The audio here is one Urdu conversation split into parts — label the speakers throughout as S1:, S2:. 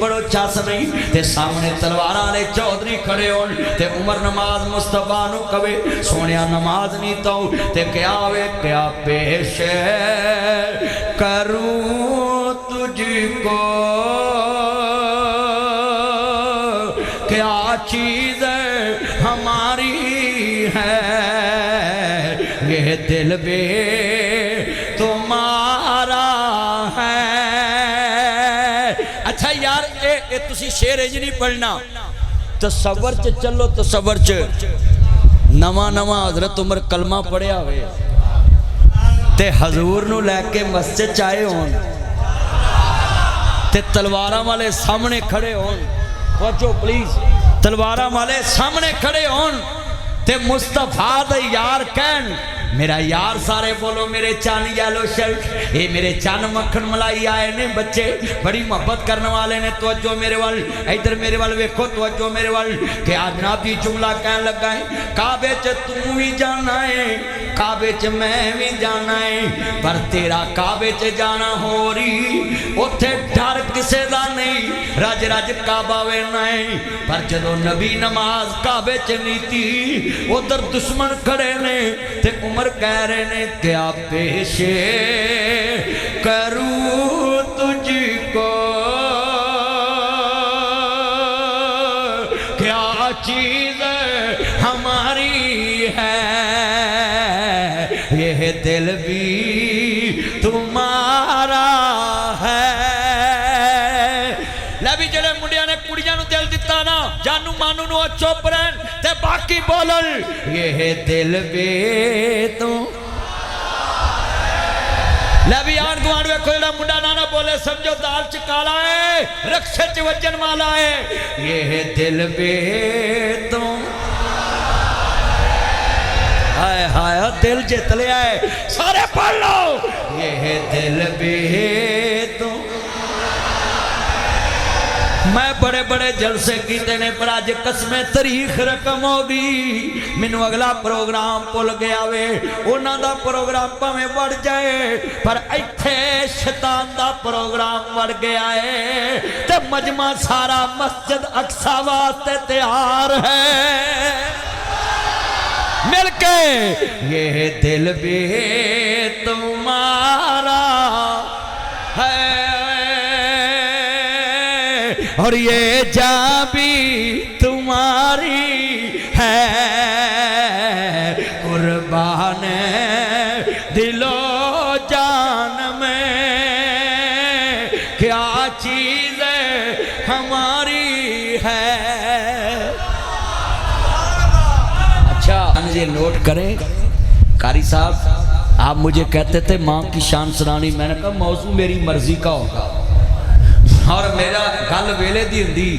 S1: پڑھو چاس نہیں تے سامنے تلواراں لے چودھری کھڑے ہون تے عمر نماز مصطفیٰ نو کہے سونیا نماز نہیں تو تے کیا وے کیا پیش کروں تجھ کو کیا چیز ہماری ہے یہ دل بھی تمہارا ہے. اچھا یار اے تسی شعر اج نہیں پڑھنا تصور چ چلو تصور چ نواں نواں حضرت عمر کلمہ پڑھیا ہوئے تے حضور نو لے کے مسجد چاہے ہون تے تلواراں والے سامنے کھڑے ہون توجہ پلیز تلواراں والے سامنے کھڑے ہون تے مصطفیٰ دے یار کہن میرا یار سارے بولو میرے چان یالو شرٹ اے میرے چان مکھن ملائی آئے نے بچے بڑی محبت کرنے والے نے توجہ میرے وال ادھر میرے وال ویکھو توجہ میرے وال کہ آج نابی جملہ کہنے لگا ہے کعبے چ تو بھی جانا ہے کعبے چ میں بھی جانا ہے پر تیرا کعبے چ جانا ہو رہی اتھے ڈر کسے دا نہیں رج رج کعبہ وینا ہے پر جدو نبی نماز کعبے چ نیتی ادھر دشمن کھڑے نے تے عمر کہہ رہے نے کیا پیش کروں تجھ کو کیا چیز ہماری ہے یہ دل بھی تمہارا ہے. لبی جڑے منڈیاں نے کڑیاں نو دل دیتا نا جانو مانو نو چپ رہن تے باقی بولن یہ دل بھی تو لبی آن گوان وے کوئی منڈا نانا بولے سمجھو دال چکالا ہے رکشے چ وجن مالا ہے یہ دل بھی تو ہائے ہائے دل جت لیا ہے سارے پڑھ لو یہ دل بھی تو میں بڑے بڑے جلسے کیتے نے پر آج قسم تاریخ رقم ہوگی منو اگلا پروگرام پل گیا وے انہاں دا پروگرام پاویں بڑھ جائے پر ایتھے شیطان دا پروگرام بڑھ گیا ہے تے مجمع سارا مسجد اقصی واسطے تیار ہے مل کے یہ دل بھی تمہارا ہے اور یہ جاں بھی تمہاری ہے قربان دل و جان میں کیا چیز ہماری ہے. اچھا یہ نوٹ کریں قاری صاحب آپ مجھے کہتے تھے ماں کی شان سنانی میں نے کہا موضوع میری مرضی کا ہوگا اور میرا گل ویلے دی ہندی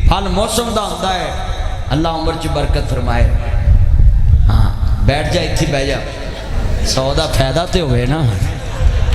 S1: پھل موسم دا ہوندا ہے اللہ عمر چ برکت فرمائے. ہاں بیٹھ جا ایتھے بیٹھ جا سو دا فائدہ تے ہوئے نا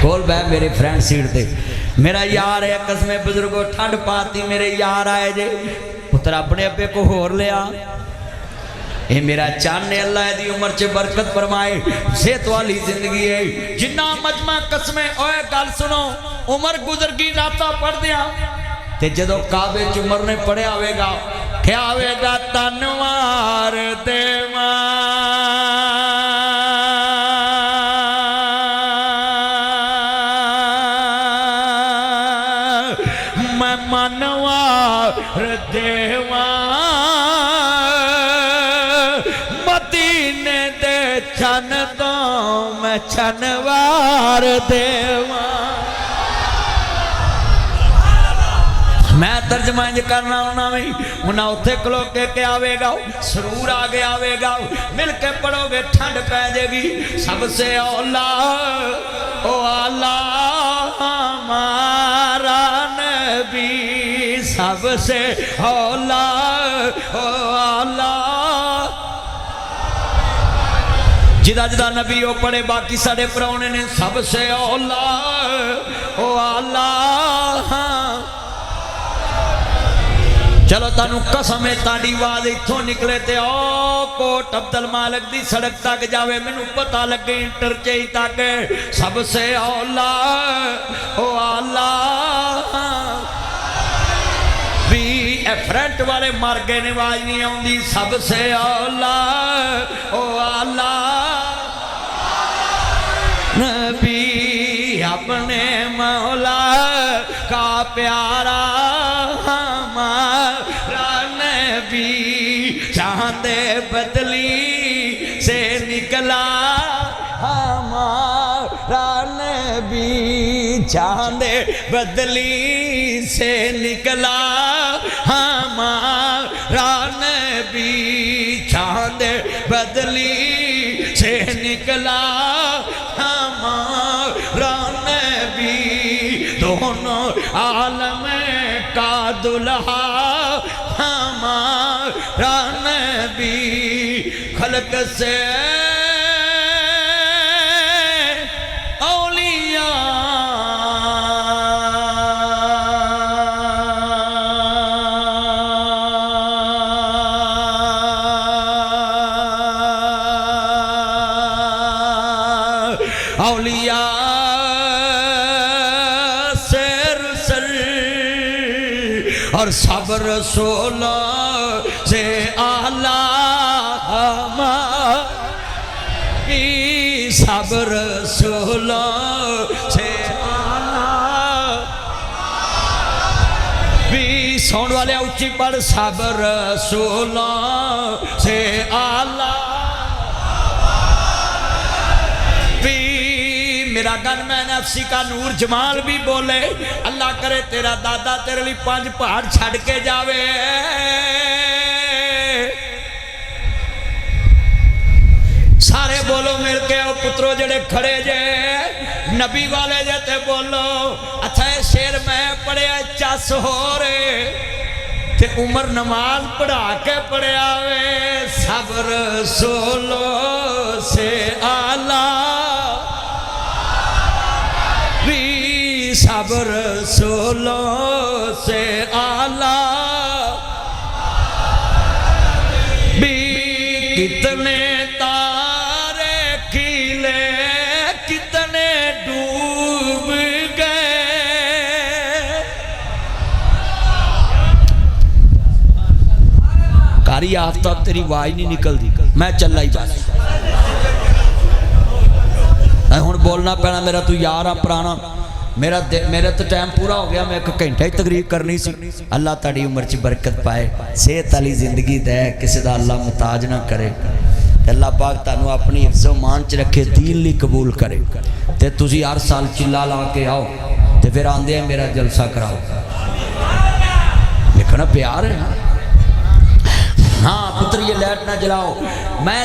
S1: کول بہ میرے فرینڈ سیٹ تے میرا یار ہے قسم بزرگوں ٹھنڈ پاتی میرے یار آئے جے پتر اپنے ابے کو ہور لیا اے میرا چانے اللہ دی عمر چ برکت فرمائے صحت والی زندگی ہے جنہ مجمع قسمیں اوے گل سنو عمر گزر گئی راتا پڑھ دیا تے جدو کعبے چ عمر نے پڑھیا ہوئے گا کیا ہوئے گا تنوار دیواں میں منوار دیواں مدینے دے چن تو میں چنوار دیواں. میں ترجمہ انج کرنا ہونا میں انہاں اتھے کلو کے آوے گا سرور آگے آوے گا مل کے پڑھو گے ٹھنڈ پہ جے گی سب سے اولا او اللہ ہمارا نبی سب سے اولا او اللہ جدا جدا نبی او پڑھے باقی ساڑے پرونے نے سب سے اولا او اللہ چلو تانو قسم تاڑی واضح اتھوں نکلے تے او کوٹ عبدالمالک دی سڑک تک جاوے میں نو پتہ لگے انٹرچیج تک سب سے اولا او اللہ فرنٹ والے مر گئے نے آواز نہیں آؤندی سب سے اولا او آلہ نبی اپنے مولا کا پیارا ہمارا نبی چاند بدلی سے نکلا ہمارا نبی چاند بدلی سے نکلا ہمارا نبی چاند بدلی سے نکلا ہمارا نبی دونوں عالم کا دلہا ہمارا نبی خلق سے اور سب رسولوں سے اعلیٰ ہماری سب رسولوں سے اعلیٰ بھی سون والے اونچی پڑھ سب رسولوں سے اعلیٰ میرا گن میں نفسی کا نور جمال بھی بولے اللہ کرے تیرا دادا تیرے لی 5 پہاڑ چھڑ کے جاوے سارے بولو مل کے او پترو جڑے کھڑے جے نبی والے جاتے بولو اچھا ہے شیر میں پڑھے چاس ہو رہے تے عمر نماز پڑھا کے پڑھے آوے سب رسولوں سے اعلیٰ سب رسولوں سے اعلیٰ بھی کتنے تارے کھلے کتنے ڈوب گئے کاری آفتاب تیری آواز نہیں نکل دی میں چل ہی بس ہن بولنا پینا میرا تو یار پرانا میرا تو ٹائم پورا ہو گیا میں 1 گھنٹہ ہی تقریر کرنی سی اللہ تاڑی عمر چ برکت پائے صحت والی زندگی دے کسی دا اللہ محتاج نہ کرے اللہ پاک تانوں اپنی حفظ و مان چ رکھے دین لی قبول کرے تے تسی ہر سال چلا لا کے آؤ تے پھر آندے ہیں میرا جلسہ کراؤ دیکھنا پیار ہے ہاں پتر یہ لائٹ نہ جلاؤ میں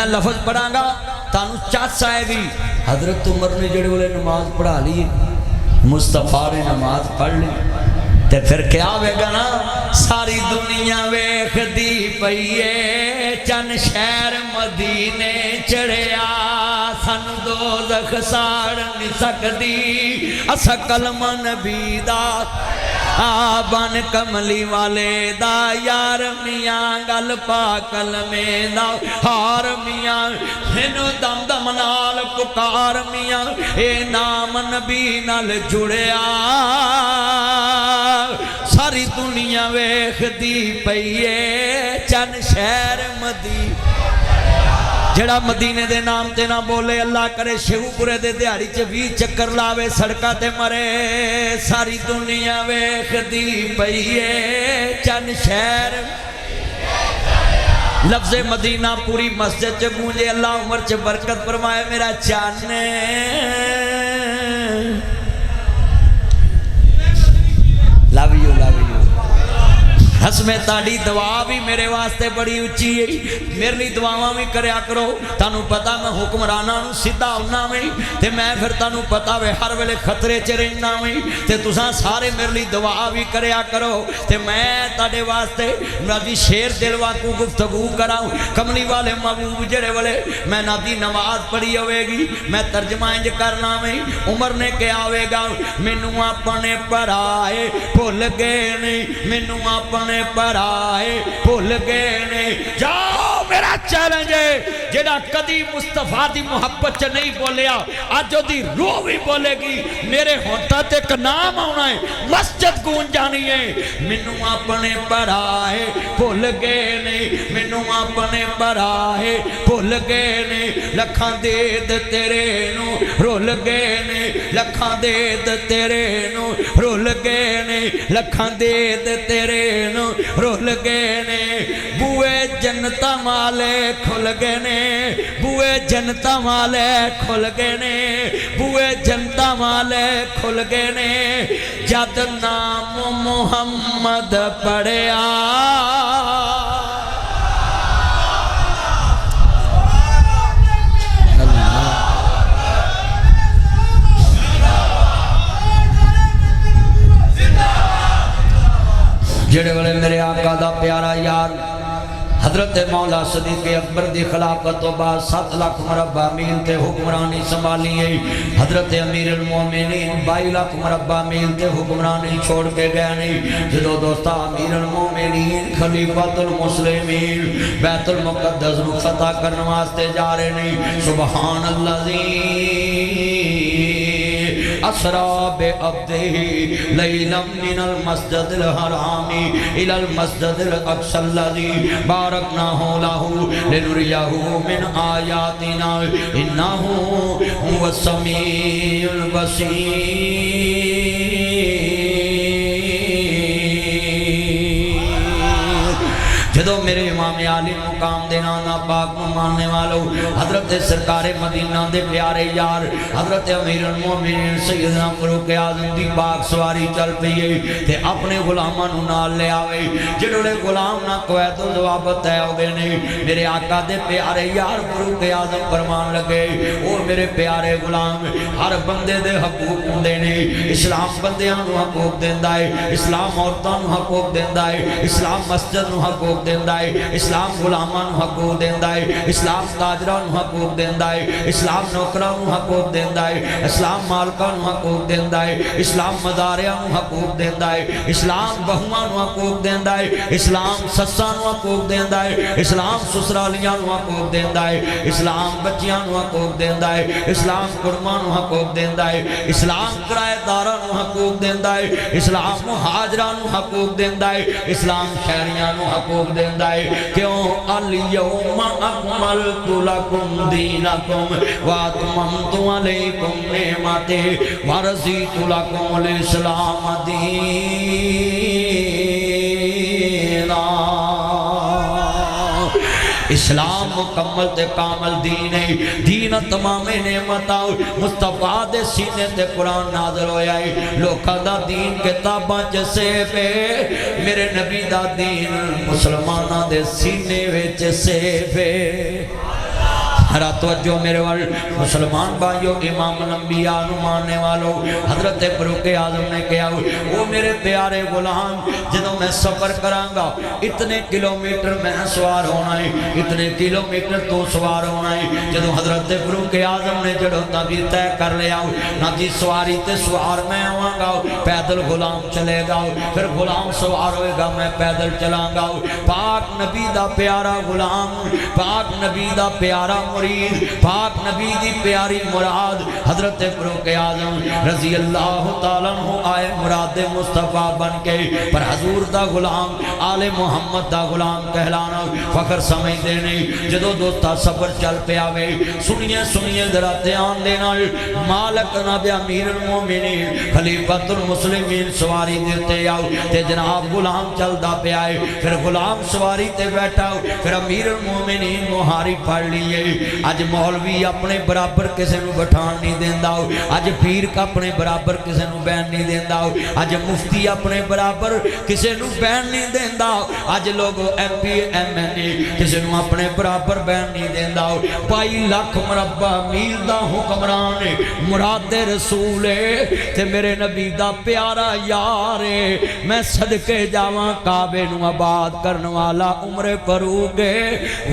S1: لفظ پڑھاں گا تانوں چاس آئے گی حضرت عمر نے جڑے والے نماز پڑھا لی مصطفیٰ نے نماز پڑھ لی تے پھر کیا ہوئے گا نا ساری دنیا ویکھ دی پئیے چن شہر مدینے چڑھیا سن دوزخ ساڑ نہیں سکدی اسا کلم نبی دا آبان کملی والے دا یار میاں گل پاکل میں دا ہار میاں ہنو دم دم نال پکار میاں اے نام نبی نال جڑیا ساری دنیا ویکھ دی پئیے چن شہر مدی جڑا مدینے دے نام تے نہ بولے اللہ کرے شیو پورے دے دیہڑی چ 20 چکر لاوے سڑکاں تے مرے ساری دنیا ویکھ دی پئیے چن شہر لفظ مدینہ پوری مسجد چ گونجے اللہ عمر چ برکت فرمائے میرا چن لو یو حس میں تاڑی دعا بھی میرے واسطے بڑی اچھی ہے میرے لی دعاواں بھی کریا کرو تانوں پتا میں حکمراناں نوں سیدھا ہونا میں تے میں پھر تانوں پتا وے ہر ویلے خطرے چ رہنا میں تے تساں سارے میرے لی دعا بھی کریا کرو تے میں تاڑے واسطے نبی شیر دل واکو گفتگو کراؤں کملی والے محبوب جڑے والے میں نبی نماز پڑھی ہوئے گی میں ترجمہ انج کرنا میں عمر نے کیا ہوئے گا مینوں اپنے پرائے بھول گئے نہیں مینوں اپنے پرائے بھول گئے نے جاؤ میرا چیلنج ہے جڑا کدی مصطفیٰ دی محبت چ نہیں بولیا اج دی روح بھی بولے گی میرے ہونٹاں تے ایک نام آنا ہے مسجد گونج جانی ہے مینوں اپنے پرائے بھول گئے نے مینوں اپنے پرائے بھول گئے نے لکھاں دید تیرے نو رول گئے نے لکھاں دید تیرے نو رول گئے نے لکھاں دید تیرے نو رول گئے نے بوئے جنتا والے کھل گئے نے بوئے جنتا والے کھل گئے نے بوئے جنتا والے کھل گئے نے جد نام محمد پڑھیا جڑے والے میرے آقا دا پیارا یار حضرت مولا صدیق اکبر دی خلافت و بعد 7 لاکھ مربع میل تے حکمرانی سنبھالی ہے حضرت امیر المومنین 22 لاکھ مربع میل تے حکمرانی چھوڑ کے گئے نہیں جدو دوستا امیر المومنین خلیفۃ المسلمین بیت المقدس نو فتح کرنے واسطے جا رہے نہیں سبحان اللہ اسرا بعبدہ لیلا من المسجد الحرام الى المسجد الاقصى الذي باركناه له لنريه من آیاتنا انه هو السمیع البصیر جدو میرے امام عالی مقام دینا نا پاک نو ماننے والو حضرت سرکار مدینہ دے پیارے یار حضرت امیر المومنین سیدنا فاروق اعظم دی پاک سواری چل پئی تے اپنے غلاماں نو نال لے آوے جڑے غلام نہ قوت و ضوابط ہے او دے نہیں میرے آقا دے پیارے یار فاروق اعظم فرمان لگے او میرے پیارے غلام ہر بندے دے حقوق ہوندے نے اسلام بندیاں نو حقوق دیندا ہے اسلام عورتاں نو حقوق دیندا ہے اسلام مسجد نو حقوق دیندا ہے اسلام غلاماں نو حقوق دیندا ہے اسلام تاجراں نو حقوق دیندا ہے اسلام نوکراں نو حقوق دیندا ہے اسلام مالکاں نو حقوق دیندا ہے اسلام مزاریاں نو حقوق دیندا ہے اسلام بہواں نو حقوق دیندا ہے اسلام سساں نو حقوق دیندا ہے اسلام سسرالیاں نو حقوق دیندا ہے اسلام بچیاں نو حقوق دیندا ہے اسلام قرماں نو حقوق دیندا ہے اسلام کرایہ داراں نو حقوق دیندا ہے اسلام مہاجراں نو حقوق دیندا ہے اسلام شہریاں نو حقوق دیندا ہے کیوں الیوم اکملت لکم دینکم واتممت علیکم نعمتی ورضیت لکم الاسلام دینا اسلام مکمل تے کامل دین ہے دین تمام نعمت آؤ مصطفیٰ دے سینے تے قرآن نازل ہویا ہے لوکا دا دین کتاباں جسے پہ میرے نبی دا دین مسلمانہ دے سینے ویچ سے پہ ہرا توجہ میرے وال مسلمان بھائیو امام الانبیاء نو ماننے والو حضرت فاروق اعظم نے کہا وہ میرے پیارے غلام جدوں میں سفر کرانگا اتنے کلومیٹر میں سوار ہونا ہے اتنے کلومیٹر تو سوار ہونا ہے جدوں حضرت فاروق اعظم نے جڑوں تبھی طے کر لیا نہ جی سواری تے سوار میں آواں گا پیدل غلام چلے گا پھر غلام سوار ہوئے گا میں پیدل چلائیں گا پاک نبی دا پیارا غلام پاک نبی دا پیارا مرید پاک نبی دی پیاری مراد حضرت فاروق اعظم رضی اللہ تعالیٰ عنہ آئے مراد مصطفیٰ بن کے پر حضور دا غلام آل محمد دا غلام کہلانا فخر سمجھ دینے جدو دوستا سفر چل پہ آوے سنیے ذرا دھیان دینا مالک نبی امیر المومنین خلیفۃ المسلمین سواری دیتے آؤ تے جناب غلام چل دا پہ آئے پھر غلام سواری تے بیٹھا پھر امیر المومنین مہاری پڑھ لیے اج مولوی اپنے برابر کسے نو بٹھان نہیں دیندہ ہو اج پیر کا اپنے برابر کسے نو بین نہیں دیندہ ہو اج مفتی اپنے برابر کسے نو بین نہیں دیندہ ہو اج لوگو ایم پی ایم این اے کسے نو اپنے برابر بین نہیں دیندہ ہو 22 لاکھ مربع میل دا حکمران مراد رسول تے میرے نبی دا پیارا یار میں صدقے جاواں کعبے نو آباد کرن والا عمر فاروق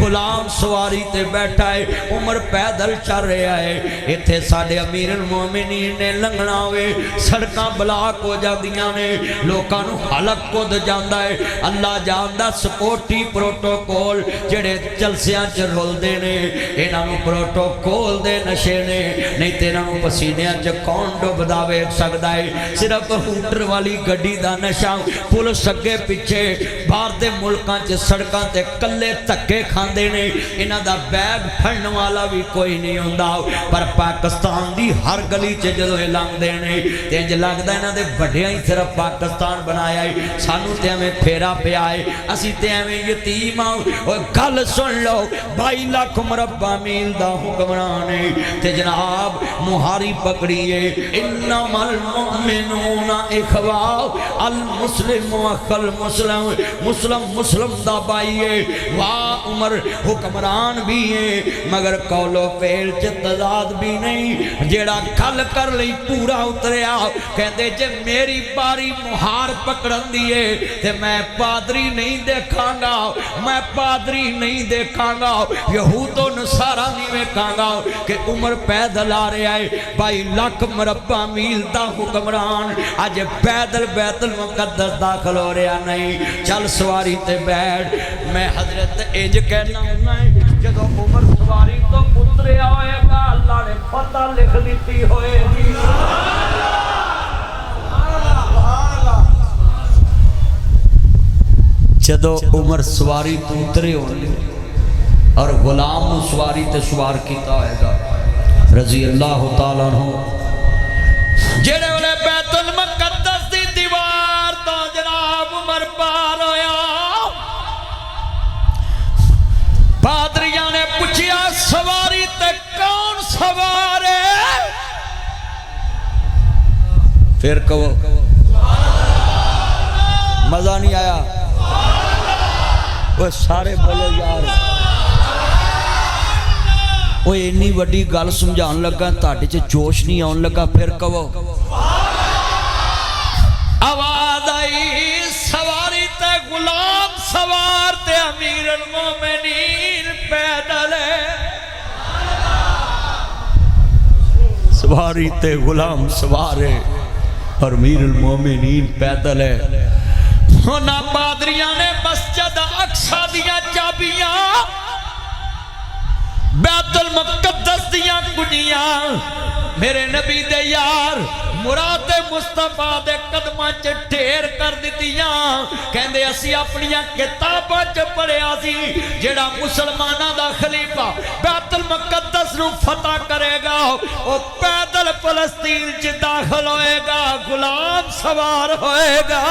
S1: غلام سواری تے بیٹھا ہے ہے عمر پیدل چل رہا ہے ایتھے ساڈے امیر المومنین نے لنگنا ہوئے سڑکاں بلاک ہو جاندیاں نے لوکاں نو حلق کود جاندا ہے اللہ جاندا سپورٹی پروٹوکول جڑے جلسیاں چ رولدے نے انہاں نو پروٹوکول دے نشے نے نہیں تے انہاں نو پسینیاں چ کون ڈبدا ویکھ سکدا ہے صرف ہوٹر والی گڈی دا نشہ پولیس اگے پیچھے باہر دے ملکاں چ سڑکاں تے کلے دھکے کھاندے نے انہاں دا بیگ پھڑن والا بھی کوئی نہیں ہوندا پر پاکستان دی ہر گلی چ جدوں اے لنگدے نے تے انج لگدا انہاں دے وڈیاں ہی صرف پاکستان بنایا ہے سانو تے ایویں پھیرا پیا ہے اسی تے ایویں یتیم آ او گل سن لو 22 لاکھ مربع میل دا حکمران ہے تے جناب مہاری پکڑیے انما المؤمنون اخوہ المسلم اخل مسلم مسلم مسلم دا بائی ہے واہ عمر حکمران بھی ہے مگر قول و فعل چ تضاد بھی نہیں جیڑا گل کر لئی پورا اتریا کہندے جے میری باری مہار پکڑن دیئے تے میں پادری نہیں دیکھاں گا میں پادری نہیں دیکھاں گا یہود و نصارہ نہیں دیکھاں گا کہ عمر پیدل آ رہا ہے 22 لاکھ مربع میل دا حکمران آج پیدل بیت المقدس داخل ہو رہا نہیں چل سواری تے بیٹھ میں حضرت انج کہنا ہونا ہے جدو عمر سواری تو اترے آئے گا اللہ نے فتح لکھ دیتی ہوئے گی جدو عمر سواری تو اترے ہونے اور غلام سواری تے سوار کیتا ہوئے گا رضی اللہ تعالیٰ عنہ جڑے والے بیت المقدس دی دیوار تو جناب عمر پار ہویا پادریاں نے پوچھیا سواری تے کون سوارے پھر کہو مزہ نہیں آیا وہ سارے بولو یار وہ انی وڈی گل سمجھان لگا تاڑے چے جوش نہیں آن لگا پھر کہو آواز آئی سواری تے غلام سوار تے امیر المومنین پیدل ہے سواری تے غلام سوار ہے اور امیر المومنین پیدل ہے ہونا پادریاں نے مسجد اقصی دیا چابیاں بیت المقدس دیاں کنیاں میرے نبی دے یار مراد مصطفیٰ دے قدمہ چے ٹھیر کر دیتیاں کہندے اسی اپنیاں کتاباں چے پڑھیا سی جیڑا مسلمانہ دا خلیفہ بیت المقدس نو فتح کرے گا وہ پیدل فلسطین چے داخل ہوئے گا غلام سوار ہوئے گا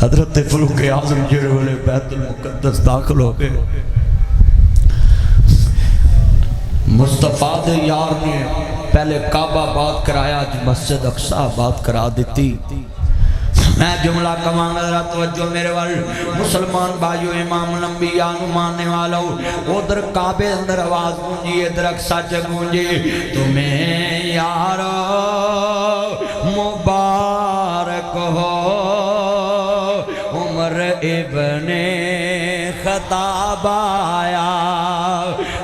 S1: حضرت فاروق اعظم جڑے والے بیت المقدس داخل ہو گئے مصطفیٰ دے یار نے پہلے کعبہ آباد کرایا آج مسجد اقصی آباد کرا دیتی میں جملہ کمان ذرا توجہ میرے وال مسلمان بھائیو امام الانبیاء نو ماننے والا ادھر کعبے اندر آواز گونجی ادھر اقصی چ گونجی تمہیں یارو مبارک ہو عمر ابن خطاب آیا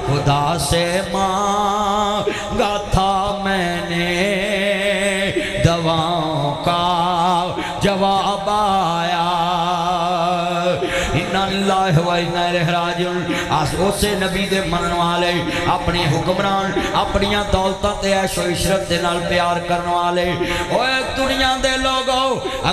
S1: خدا سے مانگا تھا میں نے دعاؤں کا جواب آیا اِنَّا لِلَّهِ وَإِنَّا إِلَيْهِ رَاجِعُونَ اسے نبی دے منن والے اپنی حکمران اپنیاں دولتاں تے عیش و عشرت دے نال پیار کرن والے اوے دنیا دے لوگو